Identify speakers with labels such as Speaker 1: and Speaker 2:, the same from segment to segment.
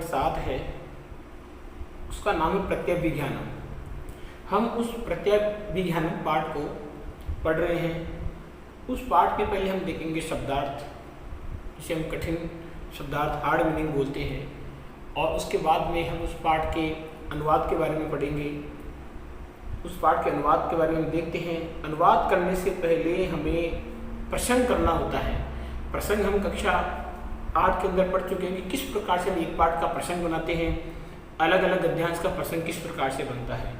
Speaker 1: 7 है उसका नाम है प्रत्यभिज्ञानम। हम उस प्रत्यभिज्ञानम पाठ को पढ़ रहे हैं। उस पाठ के पहले हम देखेंगे शब्दार्थ, जिसे हम कठिन शब्दार्थ हार्ड मीनिंग बोलते हैं, और उसके बाद में हम उस पाठ के अनुवाद के बारे में पढ़ेंगे। उस पाठ के अनुवाद के बारे में देखते हैं। अनुवाद करने से पहले हमें प्रसंग करना होता है। प्रसंग हम कक्षा 8 के अंदर पढ़ चुके हैं कि किस प्रकार से हम एक पाठ का प्रसंग बनाते हैं, अलग अलग अध्याय का प्रसंग किस प्रकार से बनता है।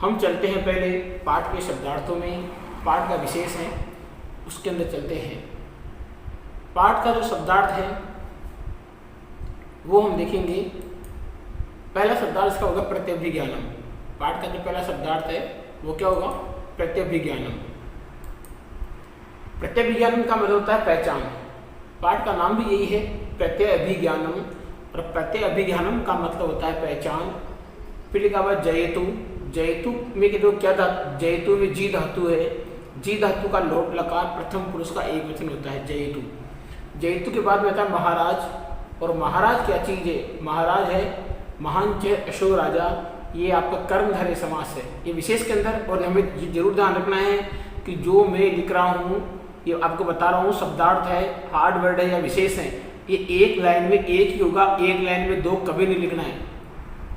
Speaker 1: हम चलते हैं पहले पाठ के शब्दार्थों में। पाठ का विशेष है उसके अंदर चलते हैं। पाठ का जो शब्दार्थ है वो हम देखेंगे। पहला शब्दार्थ इसका होगा प्रत्यभिज्ञानम। पाठ का जो पहला शब्दार्थ है वो क्या होगा? प्रत्यभिज्ञानम। प्रत्यभिज्ञानम का मतलब होता है पहचान। पाठ का नाम भी यही है, प्रत्यभिज्ञानम। और प्रत्यभिज्ञानम का मतलब होता है पहचान। फिर लिखा हुआ जयतु। जयतु में के दो क्या धातु? जयतु में जी धातु है। जी धातु का लोट लकार प्रथम पुरुष का एक वचन होता है जयतु। जयतु के बाद में आता है महाराज। और महाराज क्या चीज है? महाराज है महान च अशो राजा। ये आपका कर्मधारय समास है ये विशेष के अंदर। और हमें जरूर ध्यान रखना है कि जो मैं लिख रहा हूँ, ये आपको बता रहा हूँ, शब्दार्थ है, हार्ड वर्ड है या विशेष है, ये एक लाइन में एक ही होगा, एक लाइन में दो कभी नहीं लिखना है।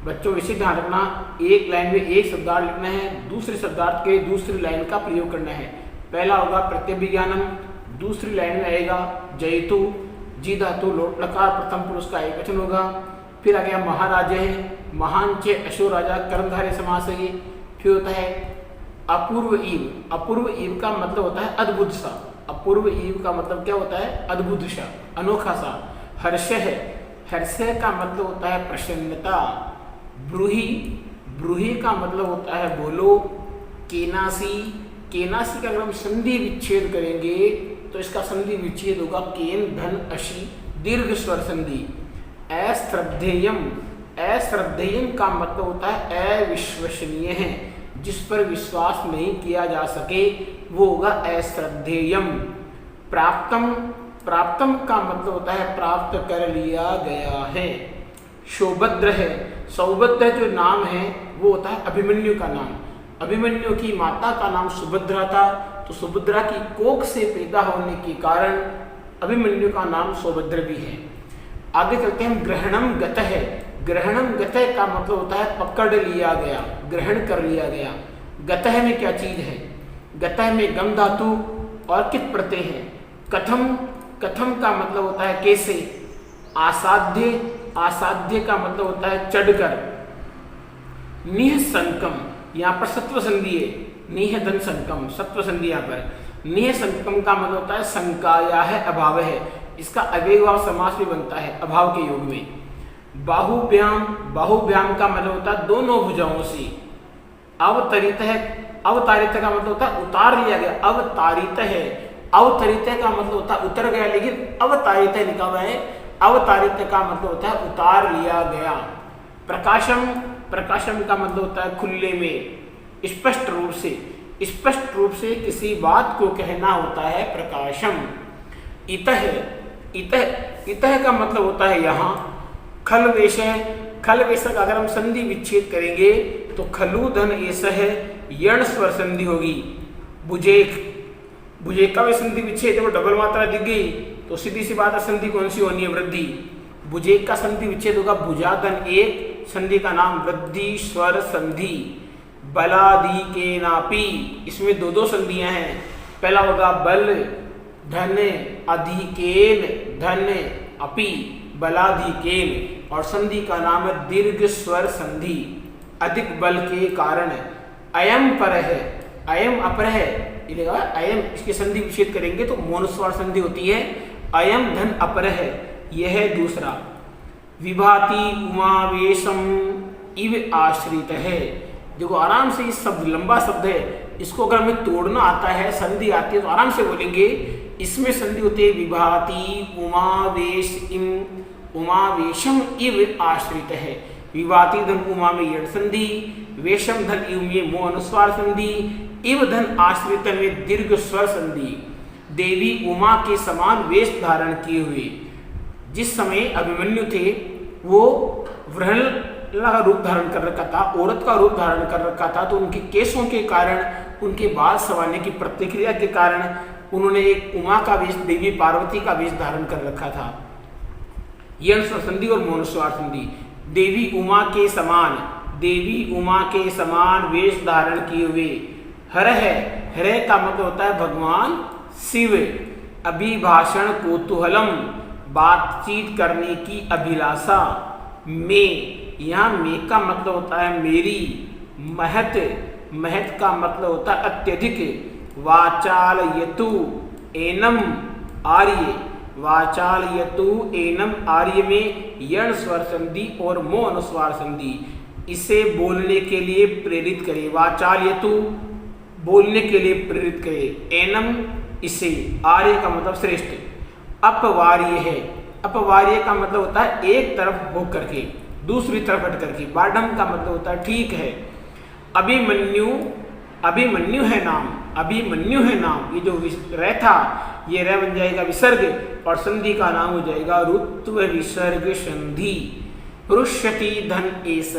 Speaker 1: बच्चों विशेष ध्यान रखना, एक लाइन में एक शब्दार्थ लिखना है, दूसरे शब्दार्थ के दूसरी लाइन का प्रयोग करना है। पहला होगा प्रत्यभिज्ञानम, दूसरी लाइन में आएगा जयतु, जी धातु लोट लकार प्रथम पुरुष का एक वचन होगा। फिर आ गया महाराज है, महान चे अशो राजा, कर्मधारय समास है ये। फिर होता है अपूर्व ईव। अपूर्व ईव का मतलब होता है अद्भुत सा। अपूर्व ईव का मतलब क्या होता है? अद्भुत सा, अनोखा सा। हर्ष है, हर्ष का मतलब होता है प्रसन्नता। ब्रूही, ब्रूही का मतलब होता है बोलो। केनासी, केनासी का अगर हम संधि विच्छेद करेंगे तो इसका संधि विच्छेद होगा केन धन अशी दीर्घ स्वर संधि। अश्रद्धेयम, अश्रद्धेयम का मतलब होता है अविश्वसनीय है, जिस पर विश्वास नहीं किया जा सके वो होगा अश्रद्धेयम। प्राप्तम, प्राप्तम का मतलब होता है प्राप्त कर लिया गया है। सौभद्र है, सौभद्र जो नाम है वो होता है अभिमन्यु का नाम। अभिमन्यु की माता का नाम सुभद्रा था, तो सुभद्रा की कोख से पैदा होने के कारण अभिमन्यु का नाम सौभद्र भी है। आगे चलते हैं। ग्रहणम गत है, ग्रहणम गत का मतलब होता है पकड़ लिया गया, ग्रहण कर लिया गया। गतः में क्या चीज है? गतः में गम धातु और कित प्रत्यय है। कथम, कथम का मतलब होता है कैसे। आसाध्य, आसाध्य का मतलब होता है चढ़कर। निह संकम, यहाँ पर सत्व संधि है, निह धन संकम, सत्व संधि यहाँ पर। निह संकम का मतलब होता है शंका या है अभाव है, इसका अव्ययभाव समास भी बनता है अभाव के योग में। बाहुव्याम, बाहुव्याम का मतलब होता है दोनों भुजाओं से। अवतरित है, अवतारित का मतलब होता है उतार लिया गया, अवतारित है। अवतरित का मतलब होता है उतर गया, लेकिन अवतारित लिखा हुआ है। अवतारित का मतलब होता है उतार लिया गया। प्रकाशम, प्रकाशम का मतलब होता है खुले में, स्पष्ट रूप से, स्पष्ट रूप से किसी बात को कहना होता है प्रकाशम। इतः, इतः, इतः का मतलब होता है यहाँ। खल वेश है, खल वेश का अगर हम संधि विच्छेद करेंगे तो खलु धन ऐसा है, यण स्वर संधि होगी। बुजेक, बुजेक का भी संधि विच्छेद वो डबल मात्रा दिख गई तो सीधी सी बात है संधि कौन सी होनी है? वृद्धि। बुजेक का संधि विच्छेद होगा भुजाधन एक, संधि का नाम वृद्धि स्वर संधि। बलादि के नापी, इसमें दो दो संधियां हैं। पहला होगा बल धन अधिकेन धन अपि, बलाधिकेन। और संधि का नाम है दीर्घ स्वर संधि, अधिक बल के कारण। अयम पर है, अयम अपर है, अयम इसकी संधि विच्छेद करेंगे तो मौन स्वर संधि होती है। अयम धन अपर है, यह है दूसरा। विभाति उमावेशम इव आश्रित है। देखो आराम से इस शब्द, लंबा शब्द है, इसको अगर हमें तोड़ना आता है, संधि आती है तो आराम से बोलेंगे। इसमें संधि होती है विभाति उमावेश इम, उमावेशम इव आश्रित है। विभाति धन उमा में यण संधि, वेशम धन इव में मो अनुस्वार संधि, इव धन आश्रित में दीर्घ स्वर संधि। देवी उमा के समान वेश धारण किए हुए, जिस समय अभिमन्यु थे वो वृहला का रूप धारण कर रखा था, औरत का रूप धारण कर रखा था, तो उनके केसों के कारण, उनके बाल संवारने की प्रतिक्रिया के कारण उन्होंने एक उमा का वेश, देवी पार्वती का वेश धारण कर रखा था। यह अनुस्वार संधि और मौनुस्वार संधि। देवी उमा के समान, देवी उमा के समान वेश धारण किए हुए। हर है, हर का मतलब होता है भगवान शिव। अभिभाषण कौतूहलम, बातचीत करने की अभिलाषा। में, यहाँ में का मतलब होता है मेरी। महत, महत का मतलब होता है अत्यधिक। वाचालयतु एनम आर्य, वाचालयतु एनम आर्य में यण स्वर संधि और मो अनुस्वार संधि। इसे बोलने के लिए प्रेरित करे। वाचालयतु बोलने के लिए प्रेरित करे, एनम इसे, आर्य का मतलब श्रेष्ठ। अपवार्य है, अपवार्य का मतलब होता है एक तरफ हो करके, दूसरी तरफ हट करके। बाढ़म का मतलब होता है ठीक है। अभिमन्यु, अभिमन्यु है नाम, अभिमन्यु है नाम। ये जो रह था, ये रह बन जाएगा विसर्ग और संधि का नाम हो जाएगा रुत्व विसर्ग संधि। रुष्यति धन एस,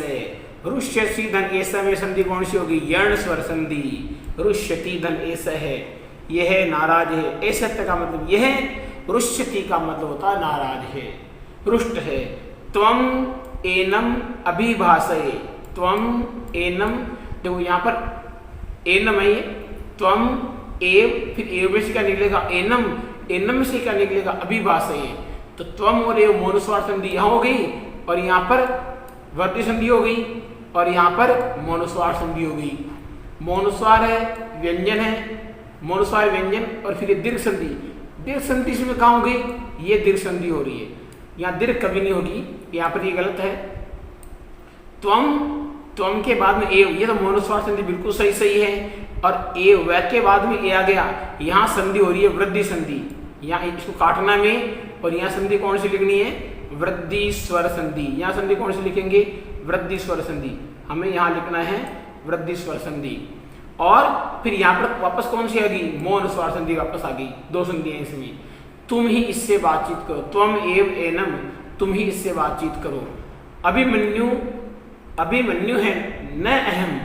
Speaker 1: रुष्यति धन एस में संधि कौन सी होगी? यण स्वर संधि। रुष्यति धन एस है, यह नाराज है। ऐसे का मतलब यह, रुष्यति का मतलब होता है नाराज है, रुष्ट है। त्वम एनम अभिभाषये, त्वम एनम, देखो यहाँ पर एनम है, त्वम एव, फिर एव से क्या निकलेगा? एनम, एनम से क्या निकलेगा? अभिभाषये। तो त्वम और एव मौनुस्वार संधि यहाँ हो गई, और यहाँ पर वर्ती संधि हो गई, और यहाँ पर मौनुस्वार संधि हो गई। मौनुस्वार है, व्यंजन है, मौनुस्वार व्यंजन, और फिर ये दीर्घ संधि। दीर्घ संधि इसमें कहाँ हो गई? ये दीर्घ संधि हो रही है, यहाँ दीर्घ कभी नहीं होगी, यहाँ पर ये गलत है। त्वम, त्वम के बाद में एव, ये तो मौनुस्वार संधि बिल्कुल सही सही है। और एव, व के बाद में ए आ गया, यहाँ संधि हो रही है वृद्धि संधि। यहाँ इसको काटना में, और यहाँ संधि कौन सी लिखनी है? वृद्धि स्वर संधि। यहाँ संधि कौन सी लिखेंगे? वृद्धि स्वर संधि। हमें यहाँ लिखना है वृद्धि स्वर संधि। और फिर यहाँ पर वापस कौन सी आ गई? मौन स्वर संधि वापस आ गई। दो संधियाँ इसमें। तुम ही इससे बातचीत करो, त्वम एव एनम, तुम ही इससे बातचीत करो। अभिमन्यु, अभिमन्यु है न अहम,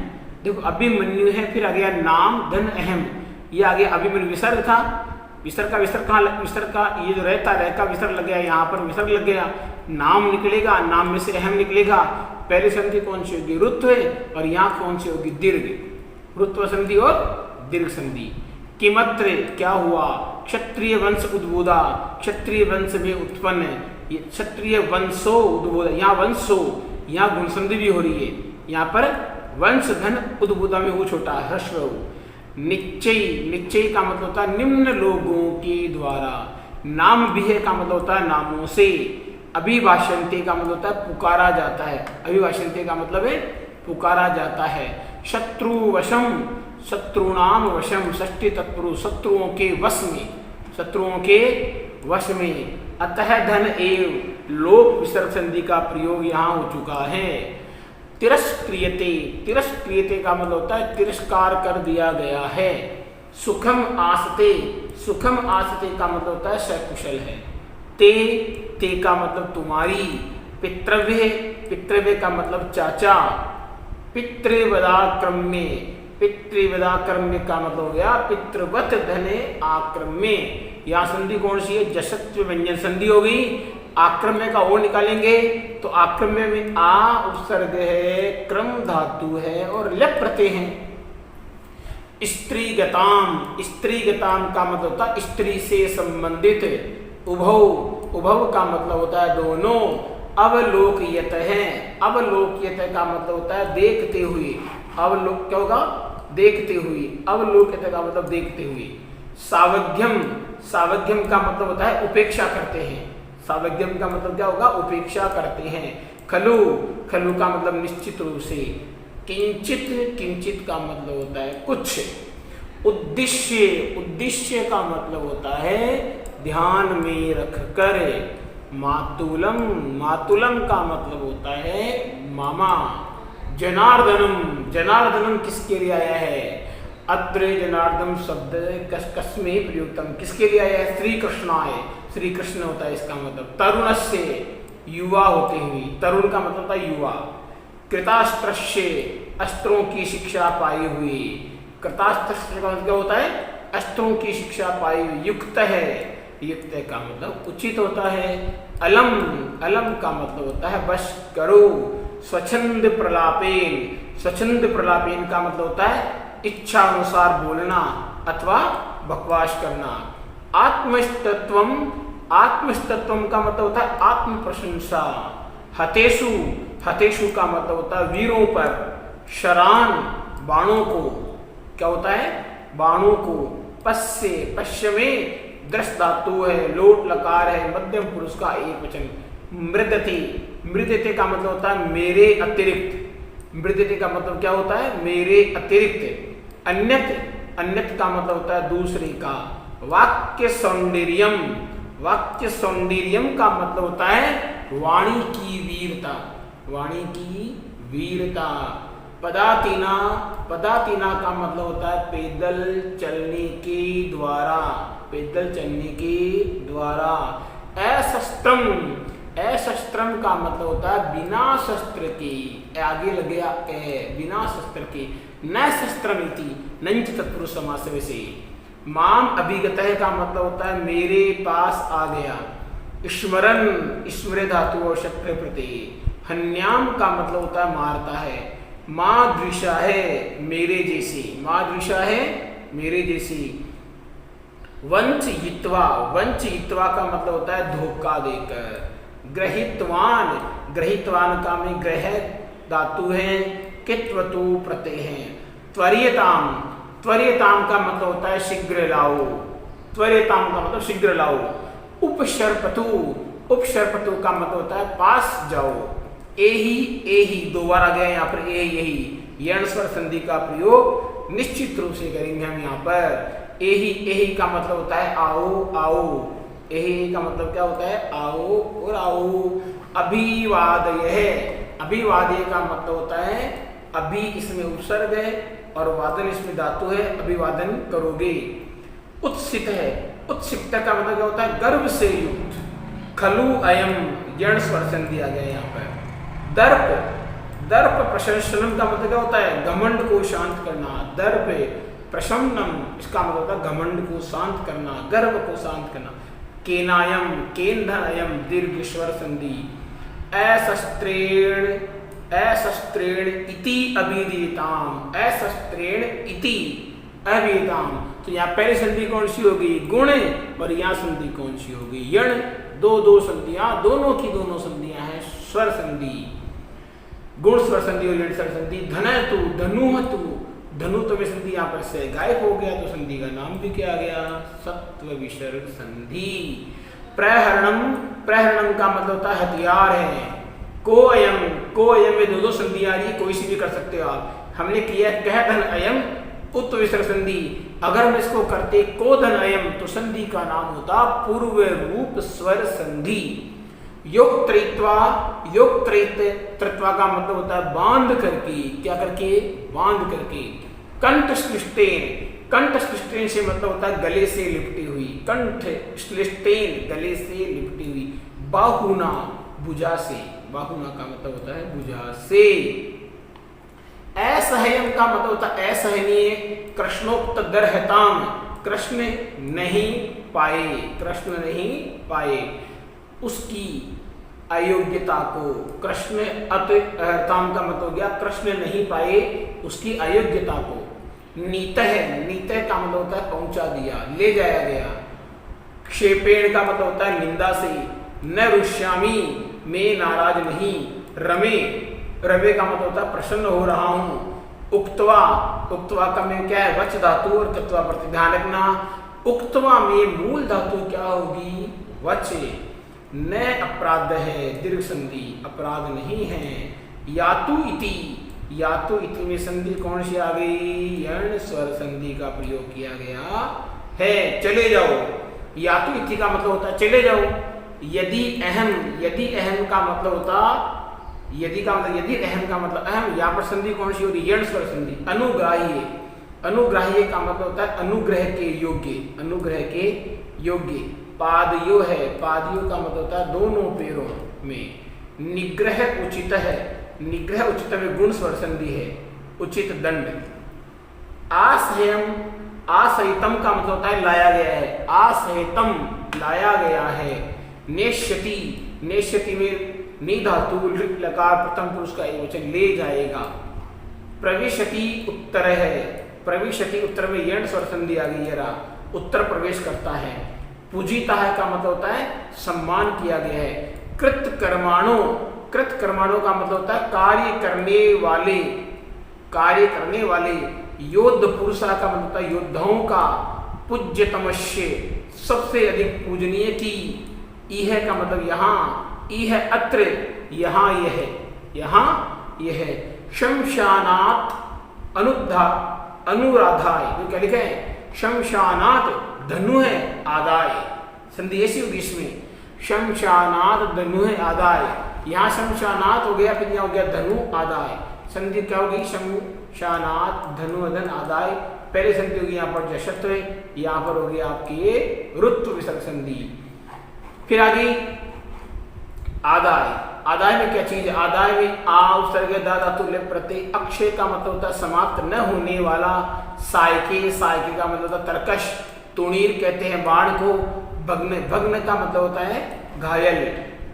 Speaker 1: देखो अभिमन्यु है, फिर आ गया नाम धन अहम, ये आ गया अभिमन्यु। विसर्ग था, विसर्ग का विसर्ग कहाँ? विसर्ग का ये जो रहता, रह का विसर्ग लग गया, यहाँ पर विसर्ग लग गया, नाम निकलेगा, नाम में से अहम निकलेगा। पहली संधि कौन सी होगी? रुत्व, और यहाँ कौन सी होगी? दीर्घ। रुत्व संधि और दीर्घ संधि। किमत्र, क्या हुआ? क्षत्रिय वंश उद्बोधा, क्षत्रिय वंश में उत्पन्न, क्षत्रिय वंशो उद्बोधा, यहाँ वंशो, यहाँ गुण संधि भी हो रही है। यहाँ पर वंश धन उद्बोधा में वो छोटा ह्रस्व। निश्चय, निश्चय का मतलब होता है निम्न लोगों के द्वारा। नाम भी है का मतलब होता है नामों से। अभिभाषन्ते का मतलब होता है पुकारा जाता है। अभिभाषन्ते का मतलब है पुकारा जाता है। शत्रु वशम, शत्रुणाम वशम, षष्ठी तत्पुरुष, शत्रुओं के वश में, शत्रुओं के वश में। अतः धन एव, लोक विसर्ग संधि का प्रयोग यहाँ हो चुका है। तिरस्क्रियते, तिरस्क्रियते का मतलब होता है तिरस्कार कर दिया गया है। सुखम आसते, सुखम आसते का मतलब होता है सकुशल है। ते, ते का मतलब तुम्हारी। पितृव्य, पितृव्य का मतलब चाचा। पितृवदाक्रम्य, पितृवदाक्रम्य का मतलब हो गया पितृवत धने आक्रम्य। यहाँ संधि कौन सी है? जसत्व व्यंजन संधि हो गई। आक्रम्य का ओ निकालेंगे तो आक्रम्य में आ उपसर्ग है, क्रम धातु है और लप प्रत्यय है। स्त्रीगताम, स्त्रीगताम का मतलब होता है स्त्री से संबंधित। उभव, उभव का मतलब होता है दोनों। अवलोकयत है, अवलोकयत का मतलब होता है देखते हुए। अवलोक क्या होगा? देखते हुए। अवलोकयत का मतलब देखते हुए। सावध्यम, सावध्यम का मतलब होता है उपेक्षा करते हैं। सावध्यम का मतलब क्या होगा? उपेक्षा करते हैं। खलु, खलु का मतलब निश्चित रूप से। किंचित, किंचित का मतलब होता है कुछ। उद्देश्य, उद्देश्य का मतलब होता है ध्यान में रखकर। मातुलम, मातुलम का मतलब होता है मामा। जनार्दनम, जनार्दनम किसके लिए आया है? अत्र जनार्दन शब्द कस्मे प्रयुक्तम, किसके लिए आया है? श्री कृष्ण है, श्री कृष्ण होता है इसका मतलब। तरुणस्य, युवा होते हुए, तरुण का मतलब होता है युवा। कृतास्त्रस्य, अस्त्रों की शिक्षा पाए हुए, कृतास्त्र का मतलब क्या होता है, अस्त्रों की शिक्षा पाए हुए। युक्त है, युक्त का मतलब उचित होता है। अलम, अलम का मतलब होता है वश करो। स्वच्छंद प्रलापेन, स्वच्छंद प्रलापेन का मतलब होता है इच्छा अनुसार बोलना अथवा बकवास करना। आत्मस्तत्वम, आत्मस्तत्वम का मतलब होता है आत्म प्रशंसा। हतेषु, हतेषु का मतलब होता है वीरों पर। शरान, बाणों को, क्या होता है, बाणों को। पश्य, पश्य में दृश धातु है, लोट लकार है, मध्यम पुरुष का एक वचन। मृदते, मृदते का मतलब होता है मेरे अतिरिक्त। मृदते का मतलब क्या होता है, मेरे अतिरिक्त। अन्यत, अन्यत का मतलब होता है दूसरे का। वाक्य सौंदर्यम, वाक्य सौंदर्यम का मतलब होता है वाणी की वीरता, वाणी की वीरता। पदातिना, पदातिना का मतलब होता है पैदल चलने के द्वारा, पैदल चलने के द्वारा। अशस्त्रम, अशस्त्रम का मतलब होता है बिना शस्त्र के, आगे लग गया ए, बिना शस्त्र के। न शस्त्रमिति नंच तत्पुरुष समास से। माम अभिगतः का मतलब होता है मेरे पास आ गया। स्मरण, स्मृ धातु और शक्र प्रत्यय। हन्याम का मतलब होता है मारता है। मादृशा है, मेरे जैसी, मादृशा है मेरे जैसी। वंचयित्वा, वंचयित्वा का मतलब होता है धोखा देकर। ग्रहितवान, ग्रहितवान का में ग्रह धातु है, कित्वतु प्रत्यय है। त्वरीयताम, त्वरीयताम का मतलब होता है शीघ्र लाओ, त्वरीयताम का मतलब शीघ्र लाओ। उपसर्पतु, उपसर्पतु का मतलब होता है पास जाओ। एही, एही दो बार आ गया यहाँ पर, एही यही, यण स्वर संधि का प्रयोग निश्चित रूप से करेंगे हम यहाँ पर। एही, एही का मतलब होता है आओ, आओ। एही का मतलब क्या होता है, आओ और आओ। अभिवादय, अभिवादय का मतलब होता है अभी इसमें उपसर्ग है और वादन इसमें धातु है, अभिवादन करोगे। उत्सित है, उत्सित का मतलब क्या होता है गर्व से युक्त। खलु अयम, यण स्वर संधि आ गया यहाँ पर। दर्प, दर्प प्रशंसनम का मतलब क्या होता है घमंड को शांत करना। दर्प प्रशमनम, इसका मतलब होता है घमंड को शांत करना, गर्व को शांत करना। केनायम, केन्धनयम दीर्घ स्वर संधि। अशस्त्रेण, अशस्त्रेण इति अभिधीयताम, अशस्त्रेण इति अभिधीयताम। तो यहाँ पहली संधि कौन सी होगी, गुण, और यहाँ संधि कौन सी होगी, यण। दो दो संधियां, दोनों की दोनों संधियां हैं स्वर संधि, गुण स्वर संधि और यण स्वर संधि। धनतु, धनुहतु, धनु तो में संधि यहाँ पर से गायब हो गया, तो संधि का नाम भी क्या आ गया, सत्व विसर्ग संधि। प्रहरणम, प्रहरणम का मतलब होता है हथियार है। को अयम, को अयम में दो दो संधि आ रही है, कोई सी भी कर सकते हो आप। हमने किया कह धन अयम उत्त विसर्ग संधि। अगर हम इसको करते को धन अयम तो संधि का नाम होता पूर्व रूप स्वर संधि। योग त्रित्वा, योग त्रित्वा का मतलब होता है बांध करके, क्या करके, बांध करके। कंठ श्लिष्टेन, कंठ श्लिष्टेन से मतलब होता है गले से लिपटी हुई, कंठ श्लिष्टेन गले से लिपटी हुई। बाहुना, भुजा से, बाहुना का मतलब होता है भुजा से। असह्यम का मतलब होता है असहनीय। कृष्णोक्त दर्हताम, कृष्ण नहीं पाए, कृष्ण नहीं पाए उसकी अयोग्यता को। कृष्ण अतम का मतलब हो गया कृष्ण नहीं पाए उसकी अयोग्यता को। नीतः, नीतः का मतलब होता है पहुंचा दिया, ले जाया गया। क्षेपेण का मतलब होता है निंदा से। न रुष्यामी, मैं नाराज नहीं। रमे, रमे का मतलब होता है प्रसन्न हो रहा हूं। उक्तवा, उक्तवा का में क्या है वच धातु और तत्वा प्रति ध्यान रखना। उक्तवा में मूल धातु क्या होगी, वच। न अपराध है, दीर्घ संधि, अपराध नहीं है। यातु इति, यातु इति में संधि कौन सी आ गई, यण स्वर संधि का प्रयोग किया गया है। चले जाओ, यातु इति का मतलब होता है चले जाओ। यदि अहम, यदि अहम का मतलब होता, यदि का मतलब यदि अहम का मतलब अहम, यहाँ पर संधि कौन सी होती है, यण स्वर संधि। अनुग्राह्य, अनुग्राह्य का मतलब होता है अनुग्रह के योग्य, अनुग्रह के योग्य। पादयो है, पादयो का मतलब होता है दोनों पैरों, में। निग्रह उचित है, निग्रह उचित में गुण स्वर संधि है, उचित दंड। आसह्यम, आसहितम का मतलब होता है लाया गया है, आसहितम लाया गया है। नेष्यति, नेष्यति में नी धातु लकार प्रथम पुरुष का एकवचन ले जाएगा। प्रविशति उत्तर है, प्रविशति उत्तर में यण स्वर संधि आ गई है, उत्तर प्रवेश करता है। पूजिता है का मतलब होता है सम्मान किया गया है। कृत कर्माणु, कृत कर्माणु का मतलब होता है कार्य करने वाले, कार्य करने वाले। योद्ध पुरुषा का मतलब होता है योद्धाओं का। पूज्यतमस्य, सबसे अधिक पूजनीय की। इह का मतलब यहाँ, इह अत्र, यहाँ यह है, यहाँ यह है। शमशानात अनुद्धा अनुराधाय, जो क्या लिखा है शमशानात धनु है आदाय, संधि ऐसी होगी इसमें, शमशानात धनु है आदाय। यहाँ शमशानात हो गया, फिर यहाँ हो गया धनु आदाय, संधि क्या होगी शमशानात धनु अधन आदाय। पहले संधि होगी यहाँ पर जशत्व, यहाँ पर होगी आपकी रुत्व विसर्ग संधि। फिर आगे आदाय, आदाय में क्या चीज है, आदाय में आ उपसर्ग दा धातु ले प्रत्यय। अक्षय का मतलब होता है समाप्त न होने वाला। सायके, सायके का मतलब होता है तरकश। तुणीर कहते हैं बाण को। भग्न, भग्न का मतलब होता है घायल।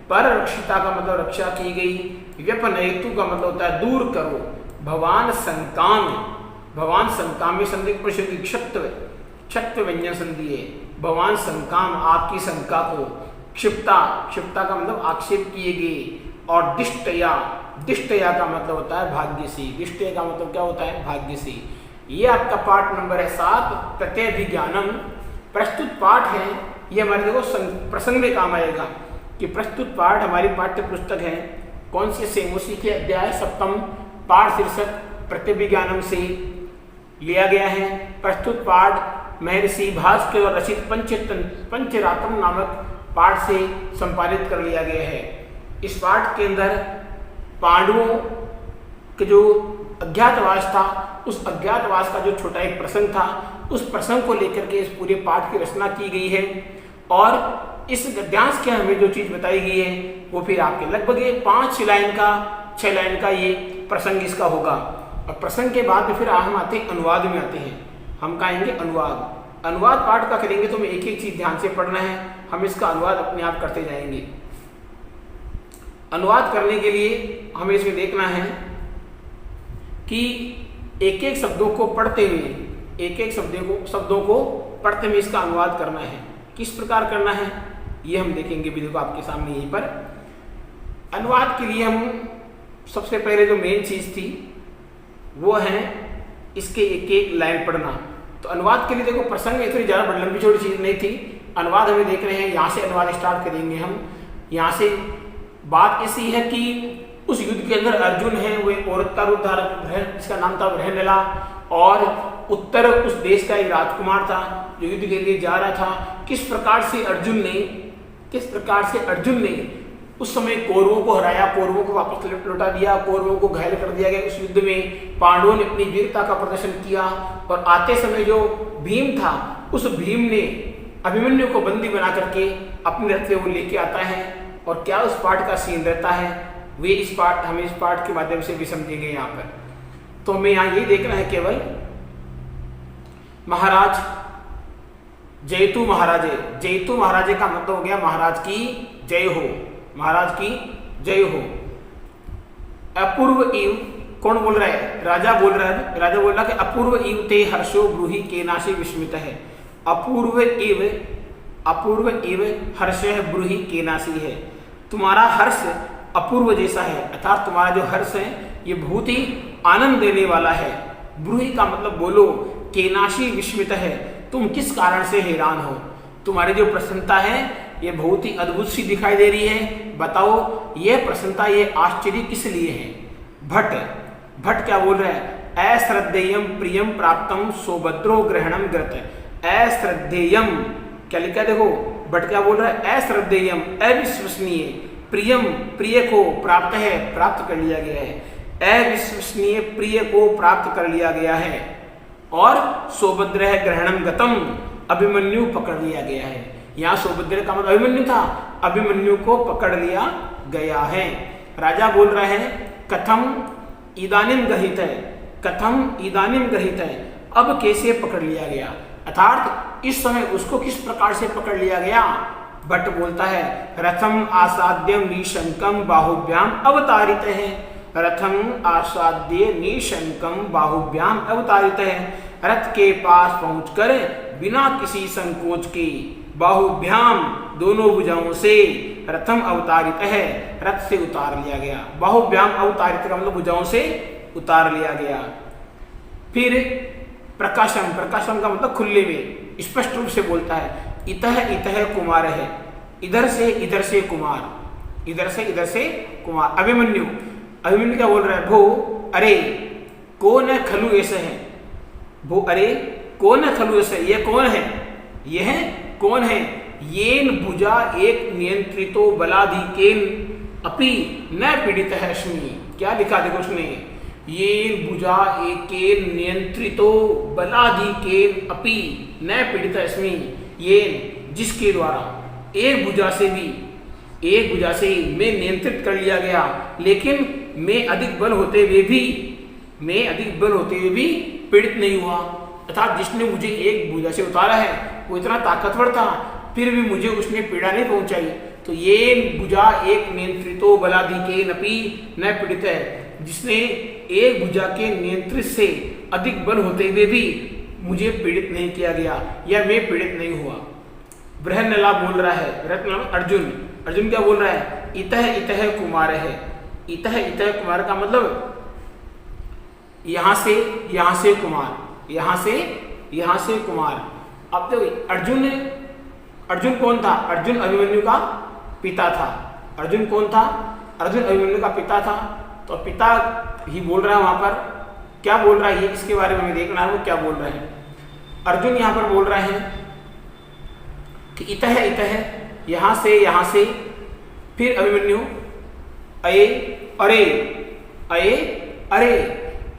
Speaker 1: पर रक्षिता का मतलब रक्षा की गई। व्यपनयतु का मतलब होता है दूर करो। भवान संकाम, भवान संकाम में संधि प्रसिद्धि क्षत्व, क्षत्व व्यंजन संधि है। भवान संकाम आपकी शंका को। क्षिप्ता, क्षिप्ता का मतलब आक्षेप किए गए। और दिष्टया, दिष्टया का मतलब होता है भाग्य से। दिष्टया का मतलब क्या होता है भाग्य से। ये आपका पाठ नंबर है 7 प्रत्यभिज्ञानम। प्रस्तुत पाठ है ये हमारे देखो प्रसंग में काम आएगा कि प्रस्तुत पाठ हमारी पाठ्य पुस्तक है कौन सी से, उसी के अध्याय 7 पाठ शीर्षक प्रत्यभिज्ञानम से लिया गया है। प्रस्तुत पाठ महर्षि भास्कर और रचित पंचरात्रम नामक पाठ से संपादित कर लिया गया है। इस पाठ के अंदर पांडवों के जो अज्ञातवास था, उस अज्ञातवास का जो छोटा एक प्रसंग था, उस प्रसंग को लेकर के इस पूरे पाठ की रचना की गई है। और इस गद्यांश के हमें जो चीज बताई गई है वो फिर आपके लगभग ये 5 लाइन का 6 लाइन का ये प्रसंग इसका होगा। और प्रसंग के बाद में फिर हम आते हैं अनुवाद में आते हैं। हम कहेंगे अनुवाद, अनुवाद पाठ का करेंगे तो हमें एक एक चीज ध्यान से पढ़ना है, हम इसका अनुवाद अपने आप करते जाएंगे। अनुवाद करने के लिए हमें इसमें देखना है कि एक एक शब्दों को पढ़ते हुए, एक एक शब्दों को पढ़ते हुए इसका अनुवाद करना है। किस प्रकार करना है ये हम देखेंगे वीडियो को आपके सामने यहीं पर। अनुवाद के लिए हम सबसे पहले जो मेन चीज थी वो है इसके एक एक लाइन पढ़ना। तो अनुवाद के लिए देखो प्रसंग इतनी ज़्यादा बड़ी लंबी छोटी चीज़ नहीं थी। अनुवाद हमें देख रहे हैं, यहाँ से अनुवाद स्टार्ट करेंगे हम। यहाँ से बात ऐसी है कि उस युद्ध के अंदर अर्जुन है, वो एक औरत का रूप धारण है जिसका नाम था वृहनला, और उत्तर उस देश का एक राजकुमार था जो युद्ध के लिए जा रहा था। किस प्रकार से अर्जुन ने उस समय कौरवों को हराया, कौरवों को वापस लौटा दिया, कौरवों को घायल कर दिया गया। उस युद्ध में पांडवों ने अपनी वीरता का प्रदर्शन किया। और आते समय जो भीम था, उस भीम ने अभिमन्यु को बंदी बना करके अपने रथ से वो लेके आता है। और क्या उस पाठ का सीन रहता है वे हमें इस पाठ के माध्यम से भी समझेंगे यहाँ पर। तो हमें यहाँ यही देखना है केवल महाराज जयतु महाराजे, जयतु महाराजे का मतलब हो गया महाराज की जय हो, महाराज की जय हो। अपूर्व इव, कौन बोल रहा है, राजा बोल रहा है। राजा बोल रहा है कि अपूर्व इव ते हर्षो ब्रूहि केनाशि विस्मित है। अपूर्व इव हर्ष ब्रूहि केनाशि है, तुम्हारा हर्ष अपूर्व जैसा है, अर्थात तुम्हारा जो हर्ष है ये बहुत ही आनंद देने वाला है। ब्रूहि का मतलब बोलो, केनाशि विस्मित है, तुम किस कारण से हैरान हो, तुम्हारी जो प्रसन्नता है ये बहुत ही अद्भुत सी दिखाई दे रही है, बताओ ये प्रसन्नता, ये आश्चर्य किस लिए है। भट्ट क्या बोल रहा है, अश्रद्धेयम प्रियम प्राप्तम सौभद्रो ग्रहणम ग्रत। अश्रद्धेयम क्या लिखा है देखो, भट्ट क्या बोल रहा है, अश्रद्धेयम अविश्वसनीय, प्रियम प्रिय को प्राप्त है, प्राप्त कर लिया गया है, अविश्वसनीय प्रिय को प्राप्त कर लिया गया है। और सौभद्र ग्रहणम गतम, अभिमन्यु पकड़ लिया गया है। यहाँ सौभद्र का मतलब अभिमन्यु था, अभिमन्यु को पकड़ लिया गया है। राजा बोल रहे हैं कथम इदानीम गृहीत है, कथम इदानीम गृहीत है, अब कैसे पकड़ लिया गया, अर्थात इस समय उसको किस प्रकार से पकड़ लिया गया। भट्ट बोलता है रथम आसाद्यम निशंकम बाहुभ्याम अवतारित है, रथम आसाद्य निशंकम बाहुभ्याम अवतारित है, रथ के पास पहुंचकर बिना किसी संकोच के बाहुभ्याम दोनों भुजाओं से रथम अवतारित है, रथ से उतार लिया गया। बाहुभ्याम अवतारित का मतलब भुजाओं से उतार लिया गया। फिर प्रकाशम, प्रकाशम का मतलब खुले में, स्पष्ट रूप से बोलता है इतः इतः कुमार है, इधर से कुमार, इधर से कुमार। अभिमन्यु, अभिमन्यु क्या बोल रहा है, भो अरे कौन है खलु ऐसे है, भो अरे कौन है खलु ऐसे, ये कौन है, यह कौन है, येन भुजा एक नियंत्रितो बलाधिकेन अपि न पीड़ित है अस्मि। क्या लिखा देखो उसने, येन भुजा एकेन नियंत्रितो बलाधिकेन अपि न पीड़ित अस्मि, ये जिसके द्वारा एक भुजा से ही मैं नियंत्रित कर लिया गया, लेकिन मैं अधिक बल होते हुए भी पीड़ित नहीं हुआ। अर्थात जिसने मुझे एक भुजा से उतारा है वो इतना ताकतवर था, फिर भी मुझे उसने पीड़ा नहीं पहुंचाई। तो ये भुजा एक नियंत्रितो बलाधिकेन अपि न पीड़ित है, जिसने एक भुजा के नियंत्रित से अधिक बल होते हुए भी मुझे पीड़ित नहीं किया गया या मैं पीड़ित नहीं हुआ। बृहन्नला बोल रहा है, अर्जुन, अर्जुन क्या बोल रहा है, इतः इतः कुमार है, इतः इतः कुमार का मतलब यहाँ से कुमार, यहाँ से कुमार। अब तो अर्जुन कौन था, अर्जुन अभिमन्यु का पिता था। अर्जुन कौन था, अर्जुन अभिमन्यु का पिता था। तो पिता ही बोल रहा है वहां पर, क्या बोल रहा है ये इसके बारे में देखना है वो क्या बोल रहे हैं। अर्जुन यहाँ पर बोल रहे हैं कि इतः इतः यहाँ से, फिर अभिमन्यु अये अरे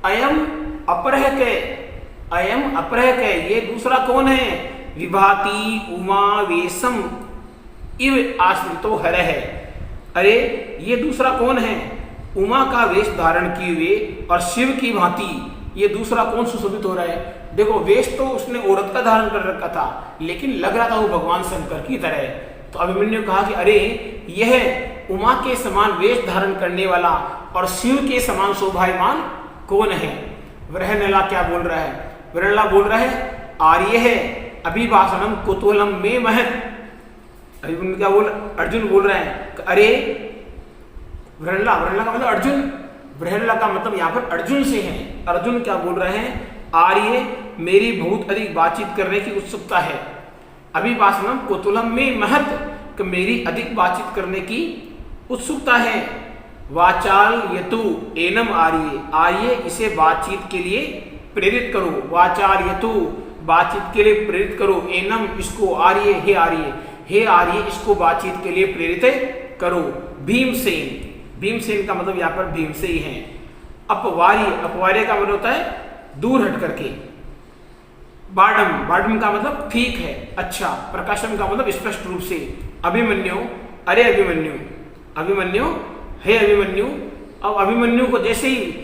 Speaker 1: अयम अपरह के, ये दूसरा कौन है, विभाति उमा वेशम इव आश्रितो हर है। अरे ये दूसरा कौन है, उमा का वेश धारण किए हुए और शिव की भांति ये दूसरा कौन सुशोभित हो रहा है। देखो वेश तो उसने औरत का धारण कर रखा था, लेकिन लग रहा था वो भगवान शंकर की तरह। तो अभिमन्यु कहा कि अरे यह उमा के समान वेश धारण करने वाला और शिव के समान शोभायमान कौन है। वृहन्नला क्या बोल रहा है, वृहन्नला बोल रहा है आर्य है अभिभाषणम कुतूहलम में महत। अभिमन्यु क्या बोल, अर्जुन बोल रहे हैं अरे वृहन्नला का मतलब अर्जुन, वृहन्नला का मतलब यहाँ पर अर्जुन से है। अर्जुन क्या बोल रहे हैं, आर्य मेरी बहुत अधिक बातचीत करने की उत्सुकता है, अभिभाषणम कुतूहलम में महत, कि मेरी अधिक बातचीत करने की उत्सुकता है। वाचाल यतु एनम आर्य इसे बातचीत के लिए प्रेरित करो, वाचाल यतु बातचीत के लिए प्रेरित करो, एनम इसको आर्य हे आर्य इसको बातचीत के लिए प्रेरित करो। भीमसेन का मतलब यहाँ पर भीम से ही है। अपवार्य का मतलब होता है दूर हट करके। बाडम का मतलब ठीक है, अच्छा। प्रकाशम का मतलब स्पष्ट रूप से। अभिमन्यु अरे अभिमन्यु हे अभिमन्यु। अब अभिमन्यु को जैसे ही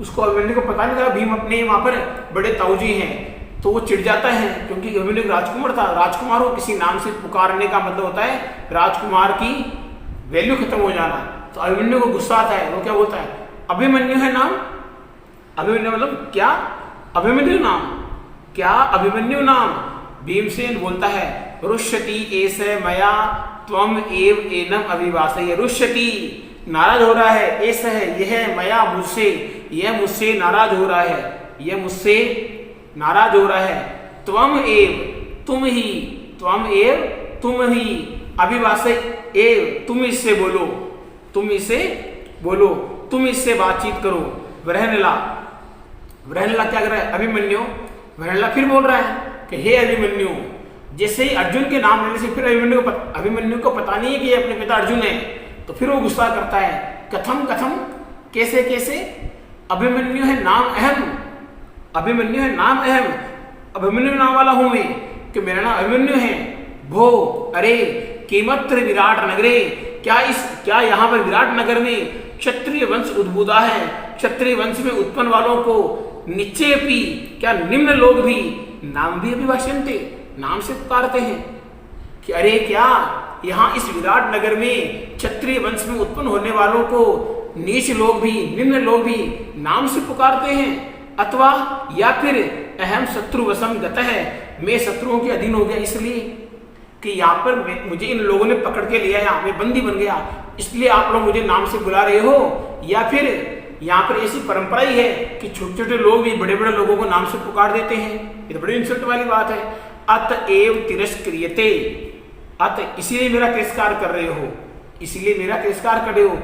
Speaker 1: उसको अभिमन्यु को पता नहीं था भीम अपने वहां पर बड़े ताऊजी हैं, तो वो चिढ़ जाता है, क्योंकि अभिमन्यु राजकुमार था। राजकुमार को किसी नाम से पुकारने का मतलब होता है राजकुमार की वैल्यू खत्म हो जाना। तो अभिमन्यु को गुस्सा आता है, वो क्या बोलता है, अभिमन्यु है नाम, अभिमन्यु मतलब क्या, अभिमन्यु नाम, क्या अभिमन्यु नाम। भीमसेन बोलता है रुष्यति एस मया त्वम एव एनम अभिभाषय। रुष्यति नाराज हो रहा है, ऐसा है यह मया मुझसे, यह मुझसे नाराज हो रहा है, यह मुझसे नाराज हो रहा है। त्वम एव तुम ही, त्वम एव तुम ही, अभिभाषय एव तुम इससे बोलो, तुम इससे बोलो, तुम इससे बातचीत करो। वृहन्नला क्या कर रहा है, वृहन्नला फिर बोल रहा है कि हे अभिमन्यु। जैसे ही अर्जुन के नाम लेने से फिर अभिमन्यु को पता नहीं है कि ये अपने पिता अर्जुन है, तो फिर वो गुस्सा करता है, कथम कैसे, अभिमन्यु है नाम अहम, अभिमन्यु नाम वाला हूं मैं, कि मेरा नाम अभिमन्यु है। भो अरे किमत्र विराट नगरे, क्या यहाँ पर विराट नगर में क्षत्रिय वंश उद्भूता है, क्षत्रिय वंश में उत्पन्न वालों को नीचे भी क्या निम्न लोग भी नाम भी अभिभाषणते, नाम से पुकारते हैं कि अरे क्या यहाँ इस विराट नगर में क्षत्रिय वंश में उत्पन्न होने वालों को नीच लोग भी निम्न लोग भी नाम से पुकारते हैं। अथवा या फिर अहम शत्रु वशम गत है, मैं शत्रुओं के अधीन हो गया इसलिए कि यहाँ पर मुझे इन लोगों ने पकड़ के लिया, यहाँ मैं बंदी बन गया, इसलिए आप लोग मुझे नाम से बुला रहे हो। या फिर यहाँ पर ऐसी परंपरा ही है कि छोटे छोटे लोग भी बड़े बड़े लोगों को नाम से पुकार देते हैं, ये तो बड़ी इंसल्ट वाली बात है। अतएव तिरस्क्रियते, अत इसलिए मेरा तिरस्कार कर रहे हो, इसलिए मेरा तिरस्कार कर रहे हो।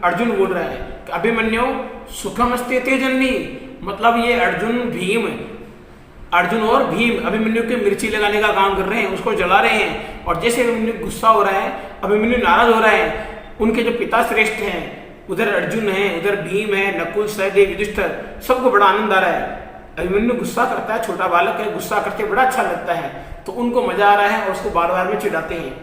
Speaker 1: अर्जुन बोल रहा है कि अभिमन्यु सुखम अस्ते ते जननी, मतलब ये अर्जुन और भीम अभिमन्यु के मिर्ची लगाने का काम कर रहे हैं, उसको जला रहे हैं। और जैसे अभिमन्यु गुस्सा हो रहा है, अभिमन्यु नाराज हो रहा है, उनके जो पिता श्रेष्ठ हैं, उधर अर्जुन है, उधर भीम है, नकुल सहदेव युधिष्ठिर, सबको बड़ा आनंद आ रहा है। अभिमन्यु गुस्सा करता है, छोटा बालक है, गुस्सा करके बड़ा अच्छा लगता है, तो उनको मजा आ रहा है और उसको बार बार में चिढ़ाते हैं।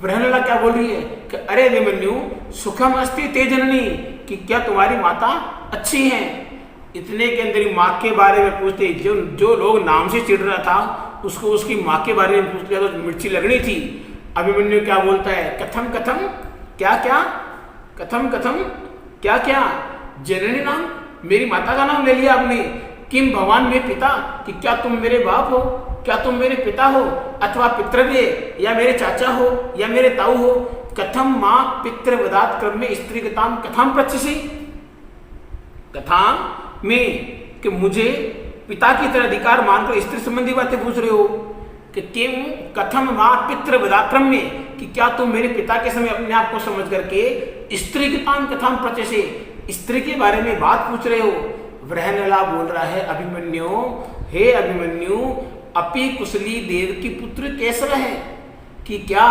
Speaker 1: बृहन्नला क्या बोल रही है कि अरे अभिमन्यु सुखम अस्ति ते जननी, कि क्या तुम्हारी माता अच्छी हैं। इतने के अंदर ही माँ के बारे में पूछते, जो लोग नाम से चिढ़ रहा था उसको उसकी माँ के बारे में पूछ लिया तो मिर्ची लगनी थी। अभिमन्यु क्या बोलता है, कथम कथम क्या क्या, कथम कथम क्या क्या, जननी नाम, मेरी माता का नाम ले लिया आपने। किम भगवान में पिता, कि क्या तुम मेरे बाप हो, क्या तुम मेरे पिता हो, अथवा पितृव्य, या मेरे चाचा हो या मेरे ताऊ हो। कथम माँ पितृवदात क्रम में स्त्री कथाम कथाम प्रच्छसी, कथाम में कि मुझे पिता की तरह अधिकार मानकर स्त्री संबंधी बातें पूछ रहे हो। कि किम कथम माँ पितृवदाक्रम में, कि क्या तुम मेरे पिता के समय अपने आप को समझ करके स्त्री कथाम प्रच्छसे, स्त्री के बारे में बात पूछ रहे हो। बृहन्नला बोल रहा है अभिमन्यु, हे अभिमन्यु, अपि कुशली देव की पुत्र कैसा है, कि क्या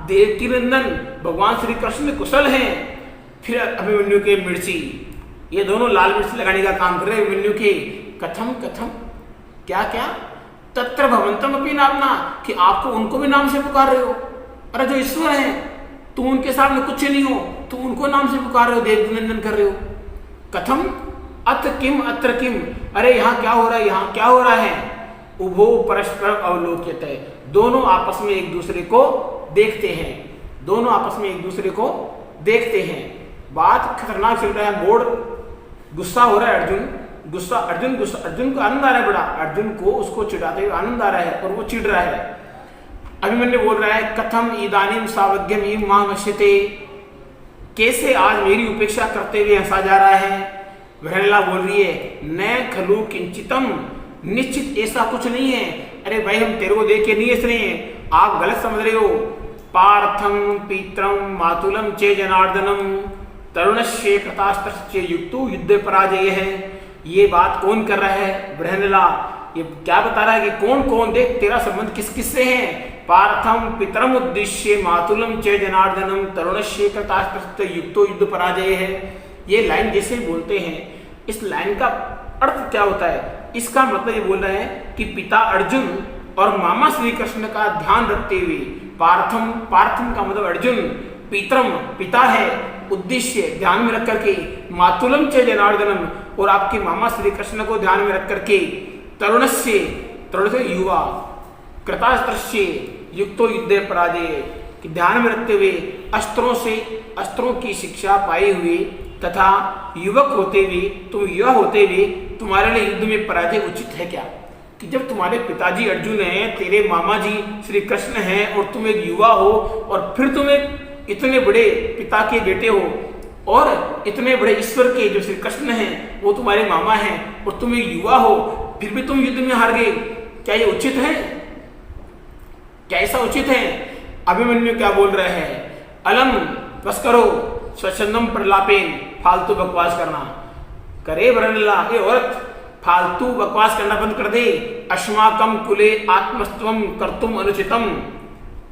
Speaker 1: देवकी नंदन भगवान श्री कृष्ण कुशल हैं। फिर अभिमन्यु के मिर्ची, ये दोनों लाल मिर्च लगाने का काम कर रहे हैं अभिमन्यु के। कथम कथम क्या क्या, तत्र भवंतम अपनी नामना, कि आपको उनको भी नाम से पुकार रहे हो। अरे जो ईश्वर है, तुम उनके सामने कुछ नहीं हो, तुम उनको नाम से पुकार रहे हो, देवकी नंदन कर रहे हो। कथम अत किम अत्र किम, अरे यहाँ क्या हो रहा है, यहाँ क्या हो रहा है। उभो परस्पर अवलोक्यते, दोनों आपस में एक दूसरे को देखते हैं, दोनों आपस में एक दूसरे को देखते हैं। बात खतरनाक चल रहा है, मोड़ गुस्सा हो रहा है अर्जुन को आनंद आ रहा है बड़ा, अर्जुन को उसको चिढ़ाते हुए आनंद आ रहा है और वो चिढ़ रहा है। अभिमन्यु बोल रहा है कथम इदानीम सावज्ञम इम मां वश्यते, कैसे आज मेरी उपेक्षा करते हुए हंसा जा रहा है। बृहन्नला बोल रही है न खलु किंचितम, निश्चित ऐसा कुछ नहीं है। अरे भाई हम तेरे को देख के नहीं हंस रहे हैं, आप गलत समझ रहे हो। पार्थम पित्रम मातुलम चे जनार्दनम तरुणस्य कृतास्त्रस्य युक्तो युद्ध पराजय है। ये बात कौन कर रहा है बृहन्नला, ये क्या बता रहा है कि कौन कौन, देख तेरा संबंध किस किस से है। पार्थम पितरम उद्देश्य मातुलम चे जनार्दनम तरुणस्य कृतास्त्रस्य युक्तो युद्ध पराजय है। ये लाइन जैसे बोलते हैं, इस लाइन का अर्थ क्या होता है, इसका मतलब ये बोल रहे हैं कि पिता अर्जुन और मामा श्री कृष्ण का ध्यान रखते हुए, पार्थम का मतलब अर्जुन, पितरम पिता है, उद्देश्य ध्यान में रख करके, मातुलम च जनार्दनम और आपके मामा श्री कृष्ण को ध्यान में रख करके, तरुण से युवा, कृतास्त्रस्य युक्तो युद्धे पराजय, ध्यान में रखते हुए अस्त्रों की शिक्षा पाए हुए तथा युवक होते हुए, तुम युवा होते हुए तुम्हारे लिए युद्ध में पराजय उचित है क्या। कि जब तुम्हारे पिताजी अर्जुन हैं, तेरे मामा जी श्री कृष्ण हैं और तुम एक युवा हो, और फिर तुम एक इतने बड़े पिता के बेटे हो, और इतने बड़े ईश्वर के जो श्री कृष्ण हैं वो तुम्हारे मामा हैं, और तुम एक युवा हो, फिर भी तुम युद्ध में हार गए, क्या ये उचित है, क्या ऐसा उचित है। अभिमन्यु क्या बोल रहे हैं, अलम बस करो, स्वच्छंदम प्रलापेन, फालतू बकवास करना। करे बृहन्नला, ये औरत फालतू बकवास करना बंद कर दे। अस्माकम कुले आत्मस्तवम कर्तुम अनुचितम,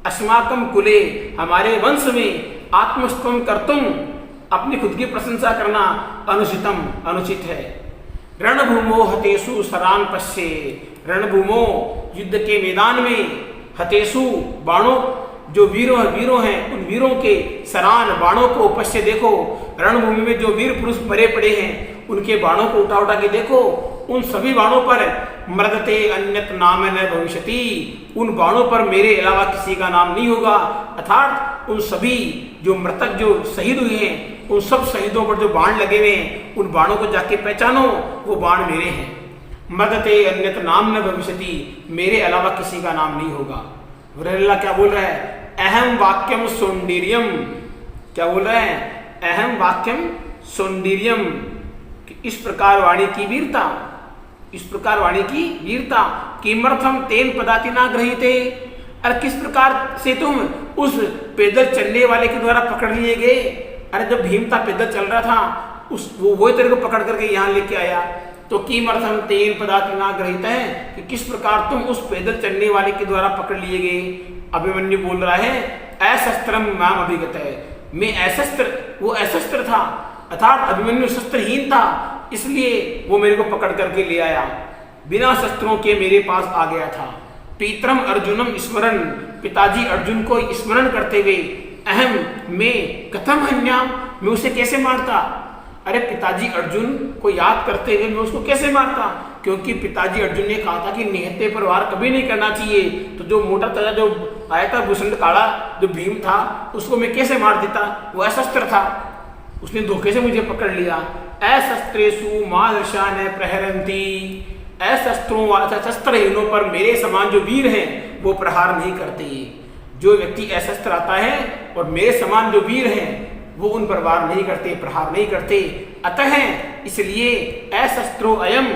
Speaker 1: अस्माकम कुले हमारे वंश में आत्मस्तवम कर्तुम अपनी खुद की प्रशंसा करना अनुचितम अनुचित है। रणभूमो हतेषु सरान पश्ये, रणभूमो युद्ध के मैदान में, हतेषु बाणों, जो वीरों हैं उन वीरों के सरान बाणों को पश्य देखो, रणभूमि में जो वीर पुरुष मरे पड़े हैं उनके बाणों को उठा उठा के देखो, उन सभी बाणों पर मृदते अन्यत नाम न भविष्यति, उन बाणों पर मेरे अलावा किसी का नाम नहीं होगा। अर्थात उन सभी जो मृतक जो शहीद हुए हैं उन सब शहीदों पर जो बाण लगे हुए हैं उन बाणों को जाके पहचानो, वो बाण मेरे हैं। मृदते अन्यत नाम न भविष्यति, मेरे अलावा किसी का नाम नहीं होगा। अल्लाह क्या बोल रहा है? अहम वाक्यम सौंदर्यम, क्या बोल रहे हैं? अहम वाक्यम सौंदर्यम, इस प्रकार वाणी की वीरता, इस प्रकार वाणी की वीरता। किमर्थम तेन पदाति ना गृहीते, अरे किस प्रकार से तुम उस पैदल चलने वाले के द्वारा पकड़ लिए गए? अरे जब भीम था पैदल चल रहा था, उस वो तेरे को पकड़ करके यहाँ लेके आया। तो किमर्थम तेन पदाति ना गृहीत है, कि किस प्रकार तुम उस पैदल चलने वाले के द्वारा पकड़ लिए गए। अभिमन्यु बोल रहा है अशस्त्रम माम अभिगत है, मैं अशस्त्र, वो अशस्त्र था, अर्थात अभिमन्यु शस्त्रहीन था, इसलिए वो मेरे को पकड़ करके ले आया, बिना शस्त्रों के मेरे पास आ गया था। पीतरम अर्जुनम स्मरण, पिताजी अर्जुन को स्मरण करते हुए, अहम मैं कथम हन्याम, मैं उसे कैसे मारता? अरे पिताजी अर्जुन को याद करते हुए मैं उसको कैसे मारता? क्योंकि पिताजी अर्जुन ने कहा था कि निहत्थे पर वार कभी नहीं करना चाहिए। तो जो मोटा ताजा जो आया था भूषण काला जो भीम था, उसको मैं कैसे मार देता? वो अशस्त्र था, उसने धोखे से मुझे पकड़ लिया। अशस्त्रेषु मादृशा न प्रहरन्ति, अशस्त्रों शस्त्रहीनों पर मेरे समान जो वीर हैं वो प्रहार नहीं करते। जो व्यक्ति अशस्त्र आता है और मेरे समान जो वीर हैं वो उन पर वार नहीं करते, प्रहार नहीं करते। अतः इसलिए अशस्त्रो अयम,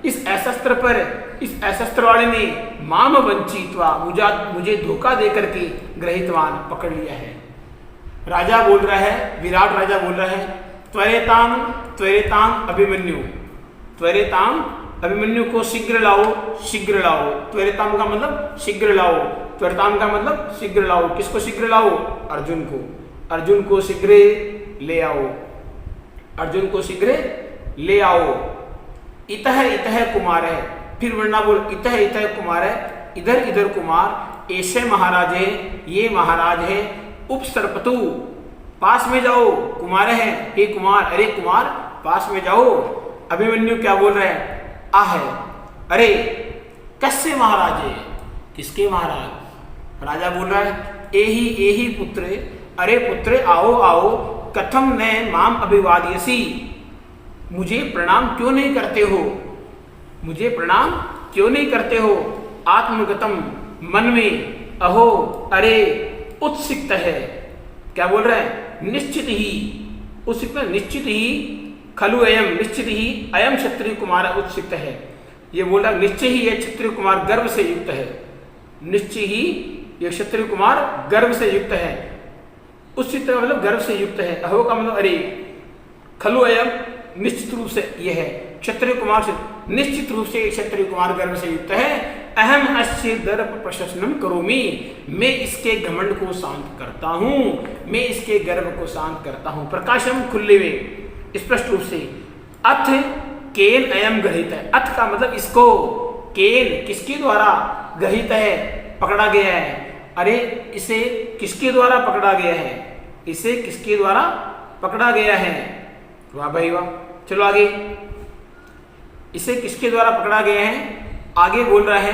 Speaker 1: इस अशस्त्र पर, इस अशस्त्र वाले ने माम वंचित्वा, मुझे धोखा दे करके ग्रहितवान पकड़ लिया है। राजा बोल रहा है, विराट राजा बोल रहा है त्वरेताम त्वरेताम अभिमन्यु, त्वरेताम अभिमन्यु को शीघ्र लाओ, शीघ्र लाओ। त्वरेताम का मतलब शीघ्र लाओ, त्वरेताम का मतलब शीघ्र लाओ। किसको शीघ्र लाओ? अर्जुन को, अर्जुन को शीघ्र ले आओ, अर्जुन को शीघ्र ले आओ। इतः इतः कुमार है, फिर वरना बोल इतः इतः कुमार है, इधर इधर कुमार, ऐसे महाराज है, ये महाराज है। उपसर्पतु, पास में जाओ, कुमार है, हे कुमार, अरे कुमार पास में जाओ। अभिमन्यु क्या बोल रहे हैं? आहे, अरे कस्य महाराज है, किसके महाराज? राजा बोल रहा है एही पुत्र, अरे पुत्र आओ आओ, कथम न माम अभिवादयसी, मुझे प्रणाम क्यों नहीं करते हो, मुझे प्रणाम क्यों नहीं करते हो? आत्मगतम, मन में, अहो अरे उत्सिक्त है, क्या बोल रहा है? निश्चित ही, उत्सिक्त निश्चित ही, खलु अयम, निश्चित ही अयम क्षत्रिय कुमार उत्सिक्त है। ये बोल रहा निश्चय ही ये क्षत्रिय कुमार गर्व से युक्त है, निश्चय ही ये क्षत्रिय कुमार गर्व से युक्त है। उत्सिक्त मतलब गर्व से युक्त है, अहो का मतलब अरे, खलु अयम निश्चित रूप से यह है, क्षत्रिय कुमार से निश्चित रूप से क्षत्रिय कुमार गर्व से युक्त है। अहम अस्य दर्प प्रशस्नम करोमि, मैं इसके घमंड को शांत करता हूँ, मैं इसके गर्व को शांत करता हूँ। प्रकाशम खुले हुए स्पष्ट रूप से। अथ केन अयम गृहीत है, अथ का मतलब इसको, केन किसके द्वारा, गृहीत है पकड़ा गया है। अरे इसे किसके द्वारा पकड़ा गया है, इसे किसके द्वारा पकड़ा गया है? वाह भाई वाह, चलो आगे, इसे किसके द्वारा पकड़ा गया है? आगे बोल रहा है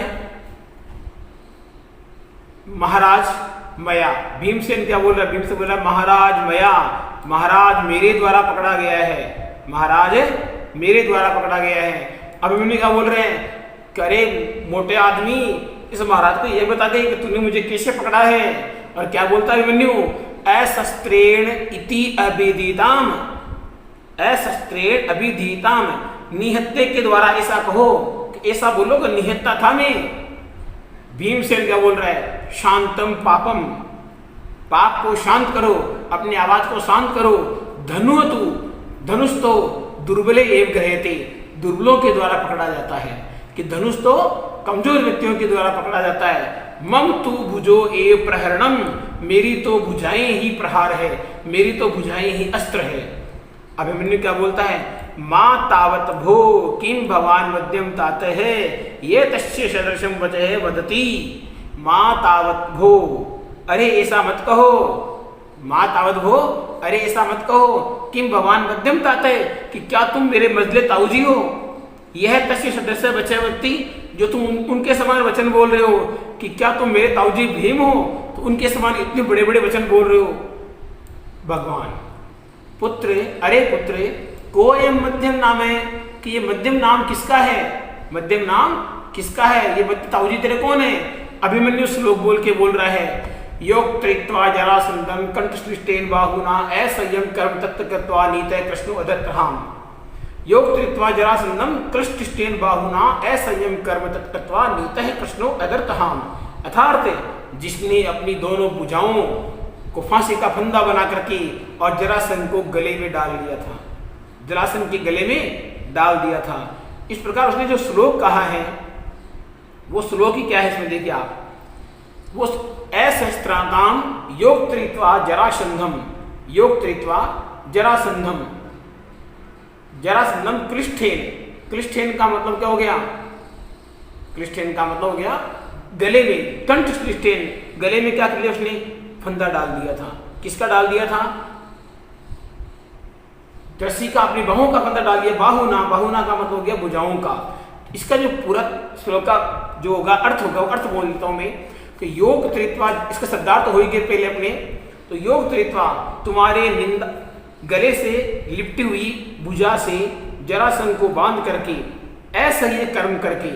Speaker 1: महाराज मया, भीमसेन क्या बोल रहा है? भीमसेन बोल रहा है महाराज मया, महाराज मेरे द्वारा पकड़ा गया है, महाराज मेरे द्वारा पकड़ा गया है। अभिमन्यु क्या बोल रहे हैं? करे मोटे आदमी, इस महाराज को यह बता दे कि तूने मुझे कैसे पकड़ा है। और क्या बोलता है अभिमन्यु? अशस्त्रेण इति अभिधीताम, अशस्त्रेण अभिधीताम, निहत्थे के द्वारा ऐसा कहो, ऐसा बोलो कि निहत्था था मैं। भीमसेन क्या बोल रहा है? शांतम पापम, पाप को शांत करो, अपनी आवाज को शांत करो। धनुतु, धनुष तो दुर्बले एवं गृह्यते, दुर्बलों के द्वारा पकड़ा जाता है, कि धनुष तो कमजोर व्यक्तियों के द्वारा पकड़ा जाता है। मम तु भुजो एव प्रहरणम, मेरी तो भुजाएं ही प्रहार है, मेरी तो भुजाएं ही अस्त्र है। अभिमन्यु क्या बोलता है? मां तावत भो किम भवान मध्यम तात है, ये तस्य सदृशम वचः वदति, माँ तावत भो, अरे ऐसा मत कहो। माँ तावत भो, अरे ऐसा मत कहो। किम भगवान मध्यम ताते, कि क्या तुम मेरे मजले ताऊजी हो। यह तस्य सदस्य वचनवती, जो तुम उनके समान वचन बोल रहे हो, कि क्या तुम मेरे ताऊजी भीम हो, तो उनके समान इतने बड़े बड़े वचन बोल रहे हो। भगवान पुत्र, अरे पुत्र, को ये मध्यम नाम है, कि ये मध्यम नाम किसका है, मध्यम नाम किसका है, ये ताऊजी तेरे कौन है। अभिमन्यु श्लोक बोल के बोल रहा है, योग त्रित्वा जरासंधं कंठश्लिष्टेन बाहुना असंयम कर्म तत्त कृत्वा नीतः कृष्णो अदत्तहाम। योग त्रित्वा जरासंधं कंठश्लिष्टेन बाहुना असंयम कर्म तत्त कृत्वा नीतः कृष्णो अदत्तहाम। अर्थात जिसने अपनी दोनों भुजाओं को फांसी का फंदा बना करके और जरासंध को गले में डाल लिया था, जरासंध के गले में डाल दिया था। इस प्रकार उसने जो श्लोक कहा है, वो श्लोक ही क्या है इसमें देखिए आप, वो असहस्त्राणाम योग त्रित्वा जरासंधम, योग त्रित्वा जरासंधम, जरासंधम क्लिष्ठेन, क्लिष्ठेन का मतलब क्या हो गया, क्लिष्ठेन का मतलब हो गया गले में, कंठ क्लिष्ठेन, गले में क्या कर लिया उसने, फंदा डाल दिया था। किसका डाल दिया था, रस्सी का, अपनी बाहों का फंदा डाल दिया। बाहुना, बाहुना का मतलब हो गया भुजाओं का। इसका जो पूरा श्लोक का जो होगा अर्थ होगा, वो अर्थ बोल देता हूं मैं कि योग त्रित्वा, इसका शब्दार्थ तो हो ही गए पहले अपने, तो योग त्रित्वा तुम्हारे निंदा गले से लिपटी हुई भुजा से जरासंध को बांध करके असह्य कर्म करके,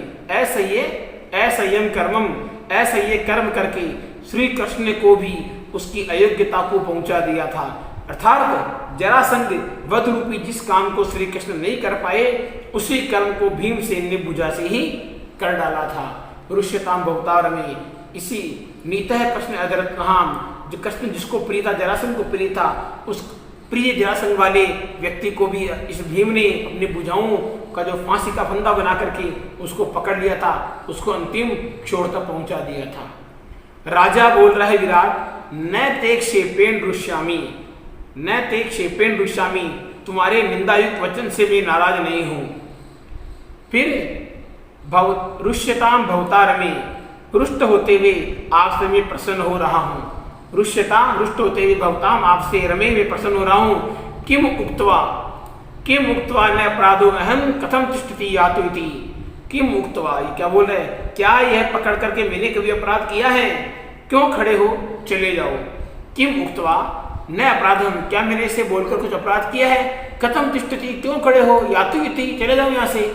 Speaker 1: असंयम कर्मम, असह्य कर्म करके श्री कृष्ण को भी उसकी अयोग्यता को पहुंचा दिया था। अर्थात जरासंध वध रूपी जिस काम को श्री कृष्ण नहीं कर पाए, उसी कर्म को भीमसेन ने भुजा से ही कर डाला था। रुष्यताम भवतार में, इसी नीतः कृष्ण अदरत्नहाम, जो कृष्ण जिसको प्रिय था, जरासंध को प्रिय था, उस प्रिय जरासंध वाले व्यक्ति को भी इस भीम ने अपनी भुजाओं का जो फांसी का फंदा बना करके उसको पकड़ लिया था, उसको अंतिम छोर तक पहुंचा दिया था। राजा बोल रहा है विराट, न ते क्षेपेण रुष्यामि, न ते क्षेपेण रुष्यामि, तुम्हारे निंदायुक्त वचन से मैं नाराज नहीं हूं। फिर रुष्यताम भवतार में, रुष्ट होते हुए आपसे मैं प्रसन्न हो रहा हूं। रुष्यताम, रुष्ट होते हुए भवताम, आपसे रमे में प्रसन्न हो रहा हूं। किम उक्त्वा, किम उक्त्वा न अपराधो अहम कथम तिष्ठति यातु इति। किम उक्त्वा, ये क्या बोल रहे हैं, क्या यह पकड़ करके मैंने कभी अपराध किया है, क्यों खड़े हो, चले जाओ। किम उक्त्वा न अपराधम, क्या मैंने इसे बोलकर कुछ अपराध किया है, कथम तिष्ठति, क्यों खड़े हो, यातु इति, चले जाओ यहां से।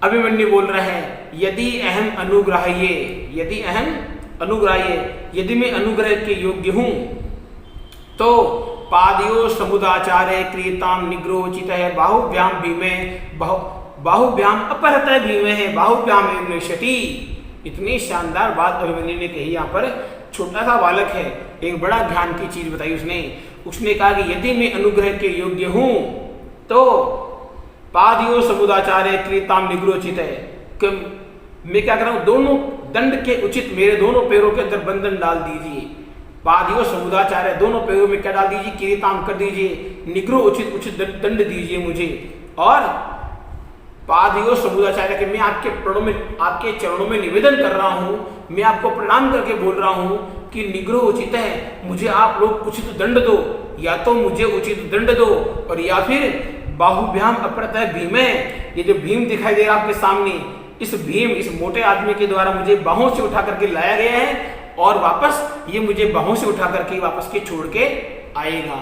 Speaker 1: अभिमन्यु बोल रहा है, यदि अहम अनुग्राह्य, यदि अहम अनुग्राह्य, यदि मैं अनुग्रह के योग्य हूं तो पादयो समुदाचारे क्रियताम निग्रोचित है बाहुभ्याम भीमे, बाहुभ्याम अपहृत भीमे है बाहुभ्याम नश्यति। इतनी शानदार बात अभिमन्यु ने कही। यहाँ पर छोटा सा बालक है, एक बड़ा ज्ञान की चीज बताई उसने। उसने कहा कि यदि मैं अनुग्रह के योग्य हूं तो पादयो समुदाचारे क्रियताम निग्रोचित है, कि मैं क्या कर रहा हूं, दोनों दंड के उचित मेरे दोनों पैरों के अंदर बंधन डाल दीजिए। पादयो समुदाचार्य, दोनों पैरों में क्या डाल दीजिए, किरीताम कर दीजिए, निग्रो उचित उचित दंड दीजिए मुझे। और पादयो समुदाचार्य के मैं आपके प्रणों में, आपके चरणों में निवेदन कर रहा हूं, मैं आपको प्रणाम करके बोल रहा हूं कि निग्रो उचित है, मुझे आप लोग उचित दंड दो, या तो मुझे उचित दंड दो और या फिर बाहुभ्याम अपहृत भीम है। ये जो भीम दिखाई दे रहा है आपके सामने, इस भीम, इस मोटे आदमी के द्वारा मुझे बाहों से उठा करके लाया गया है और वापस ये मुझे बाहों से उठा करके वापस के छोड़ के आएगा।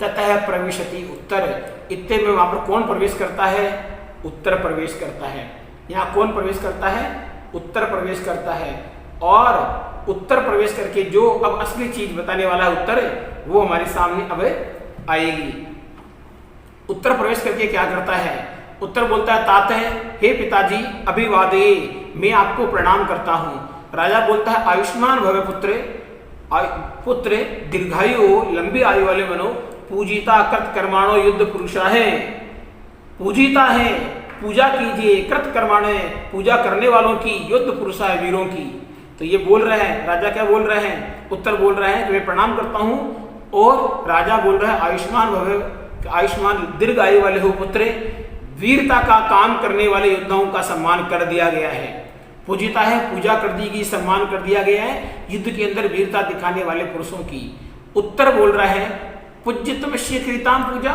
Speaker 1: ततः प्रविशति उत्तर, इतने में वहां पर कौन प्रवेश करता है, उत्तर प्रवेश करता है। यहाँ कौन प्रवेश करता है, उत्तर प्रवेश करता है। और उत्तर प्रवेश करके जो अब असली चीज बताने वाला है उत्तर, वो हमारे सामने अब आएगी। उत्तर प्रवेश करके क्या करता है, उत्तर बोलता है तात है, हे पिताजी अभिवादे, मैं आपको प्रणाम करता हूं। राजा बोलता है आयुष्मान भव पुत्र, पुत्र दीर्घायु, लंबी आयु वाले बनो, पूजिता कृत कर्माणो युद्ध पुरुषा है, पूजिता है, पूजा कीजिए, कृत कर्माण, पूजा करने वालों की, युद्ध पुरुषा है, वीरों की। तो ये बोल रहे हैं, राजा क्या बोल रहे हैं, उत्तर बोल रहे हैं कि मैं प्रणाम करता हूं। और राजा बोल रहा है आयुष्मान भव, आयुष्मान दीर्घ आयु वाले हो पुत्र, वीरता का काम करने वाले योद्धाओं का सम्मान कर दिया गया है। पूजिता है, पूजा कर दी गई, सम्मान कर दिया गया है युद्ध के अंदर वीरता दिखाने वाले पुरुषों की। उत्तर बोल रहा है पूज्यतमस्य कृताम पूजा,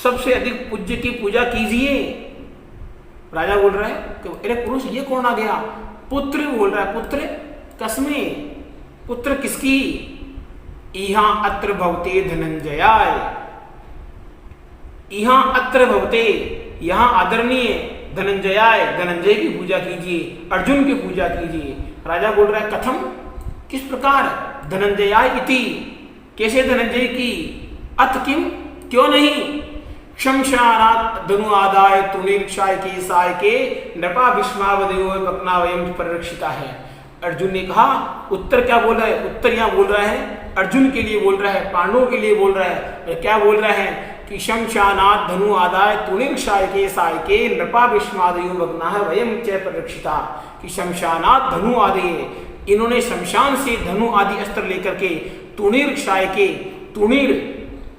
Speaker 1: सबसे अधिक पूज्य की पूजा कीजिए। राजा बोल रहा है कि अरे पुरुष ये कौन आ गया? पुत्र बोल रहा है, पुत्र कसमें, पुत्र किसकी? इहाँ अत्र भवते धनंजयाय, इहाँ अत्र भवते, यहाँ आदरणीय धनंजयाय, धनंजय की पूजा कीजिए, अर्जुन की पूजा कीजिए। राजा बोल रहा है कथम, किस प्रकार? धनंजयाय इति, कैसे धनंजय की? अथ किम, क्यों नहीं? शमशानात् धनु आदाय तुणीक्षाय के साय के नृपा भीष्मावदेयो पक्नावयम परिरक्षिता है। अर्जुन ने कहा, उत्तर क्या बोल रहा है? उत्तर यहाँ बोल रहा है अर्जुन के लिए बोल रहा है, पांडवों के लिए बोल रहा है। क्या बोल रहा है कि शमशानात् धनु आदाय तुणीक्षाय के साय के नृपा भीष्मावदेयो पक्नावयम च परिरक्षिता, कि शमशानात् धनु आदि, इन्होंने शमशान से धनु आदि अस्त्र लेकर के तुणीक्षाय के,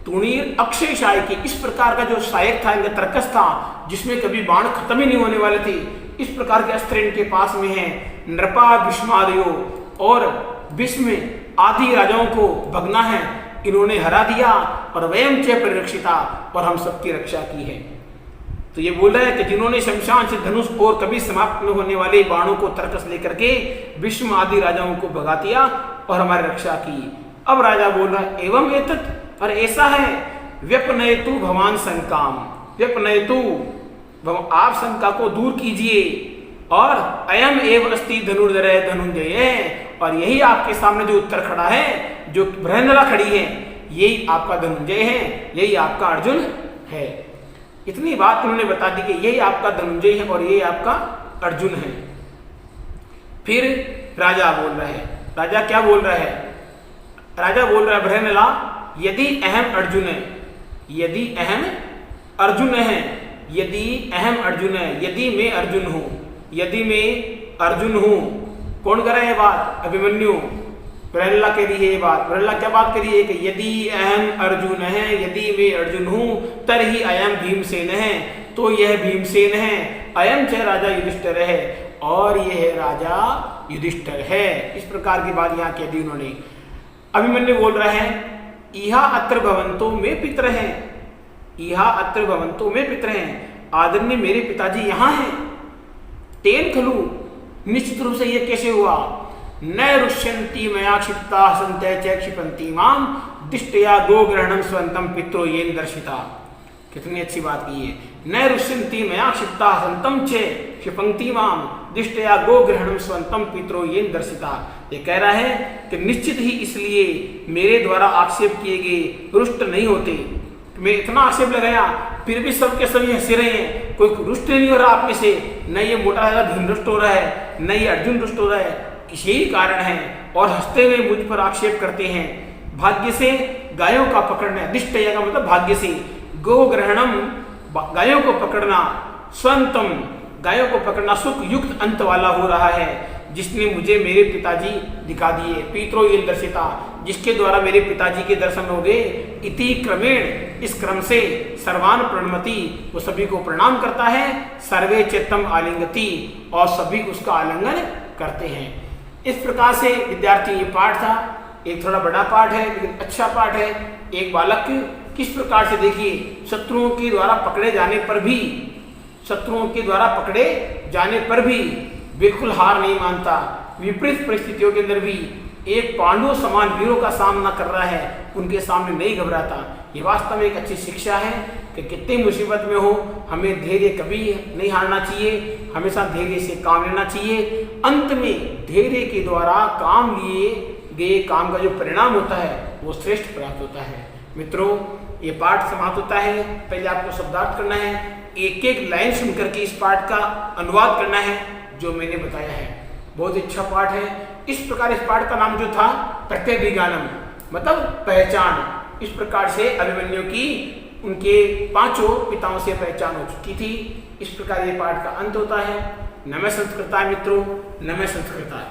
Speaker 1: तुणीर अक्षय शाय के, इस प्रकार का जो शायक था, इनका तर्कस था जिसमें कभी बाण खत्म ही नहीं होने वाले थे, इस प्रकार के अस्त्र इनके पास में है। नृपा भीष्मादयो, और भीष्म आदि राजाओं को भगना है, इन्होंने हरा दिया, और वयम च परिरक्षिता, और हम सबकी रक्षा की है। तो ये बोल रहा है कि जिन्होंने शमशान से धनुष और कभी समाप्त न होने वाले बाणों को तर्कस लेकर के भीष्म आदि राजाओं को भगा दिया और हमारी रक्षा की। अब राजा बोल रहा है एवं एतत्, और ऐसा है, व्यपनयतु भवान शंकाम, व्यपनयतु, आप शंका को दूर कीजिए, और अयम एव अस्ति धनुर्धर धनुंजय, और यही आपके सामने जो उत्तर खड़ा है, जो बृहन्नला खड़ी है, यही आपका धनुंजय है, यही आपका अर्जुन है। इतनी बात उन्होंने बता दी कि यही आपका धनुंजय है और यही आपका अर्जुन है। फिर राजा बोल रहा है, राजा क्या बोल रहा है? राजा बोल रहा है बृहन्नला, यदि अहम अर्जुन है, यदि अहम अर्जुन है, यदि अहम अर्जुन है, यदि मैं अर्जुन हूं, यदि मैं अर्जुन हूं, कौन कर रहा है ये बात? अभिमन्यु। बृहन्नला कह रही है ये बात। बृहन्नला क्या बात करी है कि यदि अहम अर्जुन है, यदि मैं अर्जुन हूं, तरहि अयम भीमसेन है, तो यह भीमसेन है, अयम च राजा युधिष्ठिर है, और यह राजा युधिष्ठिर है। इस प्रकार की बात यहाँ कह दी उन्होंने। अभिमन्यु बोल रहा है इहा अत्र भवंतो में पितर हैं, इहा अत्र भवंतो में पितर हैं, आदरणीय मेरे पिताजी यहाँ हैं। तेन खलु, निश्चित रूप से ये कैसे हुआ? न रुष्यन्ति मया क्षिप्ता हसन्ते च क्षिपन्ति माम दिष्टया गोग्रहणं स्वन्तम पित्रो येन दर्शिता। कितनी अच्छी बात की है। न रुष्यन्ति मया क्षिप्ता हसन्तम च क्षिपन्ति माम दिष्टया गोग्रहणं स्वन्तम पित्रो येन दर्शिता। ये कह रहा है कि निश्चित ही इसलिए मेरे द्वारा आक्षेप किए गए रुष्ट नहीं होते। मैं इतना आक्षेप लगाया फिर भी सबके सभी हंसे रहे हैं, कोई रुष्ट नहीं हो रहा आप में से, न ये मोटा राजा भीम रुष्ट हो रहा है, न ये अर्जुन रुष्ट हो रहा है। यही कारण है, और हंसते हुए मुझ पर आक्षेप करते हैं। भाग्य से गायों का पकड़ना, दिष्टया का मतलब भाग्य से, गोग्रहणम गायों को पकड़ना, स्वंतम गायों को पकड़ना सुख युक्त अंत वाला हो रहा है, जिसने मुझे मेरे पिताजी दिखा दिए। पितरो ये दर्शिता, जिसके द्वारा मेरे पिताजी के दर्शन हो गए। इति क्रमेण, इस क्रम से, सर्वान प्रणमति, वो सभी को प्रणाम करता है। सर्वे चित्तम आलिंगति, और सभी उसका आलिंगन करते हैं। इस प्रकार से विद्यार्थी, ये पाठ था, एक थोड़ा बड़ा पाठ है लेकिन अच्छा पाठ है। एक बालक किस प्रकार से, देखिए, शत्रुओं के द्वारा पकड़े जाने पर भी, शत्रुओं के द्वारा पकड़े जाने पर भी बिल्कुल हार नहीं मानता। विपरीत परिस्थितियों के अंदर भी एक पांडव समान वीरों का सामना कर रहा है, उनके सामने नहीं घबराता। ये वास्तव में एक अच्छी शिक्षा है कि कितनी मुसीबत में हो, हमें धैर्य कभी नहीं हारना चाहिए, हमेशा धैर्य से काम लेना चाहिए। अंत में धैर्य के द्वारा काम लिए गए काम का जो परिणाम होता है वो श्रेष्ठ प्राप्त होता है। मित्रों, ये पाठ समाप्त होता है। पहले आपको शब्दार्थ करना है, एक एक लाइन सुनकर के इस पाठ का अनुवाद करना है जो मैंने बताया है। बहुत अच्छा पाठ है। इस प्रकार इस पाठ का नाम जो था प्रत्यभिज्ञानम, मतलब पहचान। इस प्रकार से अभिमन्यु की उनके पांचों पिताओं से पहचान हो चुकी थी। इस प्रकार ये पाठ का अंत होता है। नमः संस्कृताय मित्रों, नमः संस्कृताय।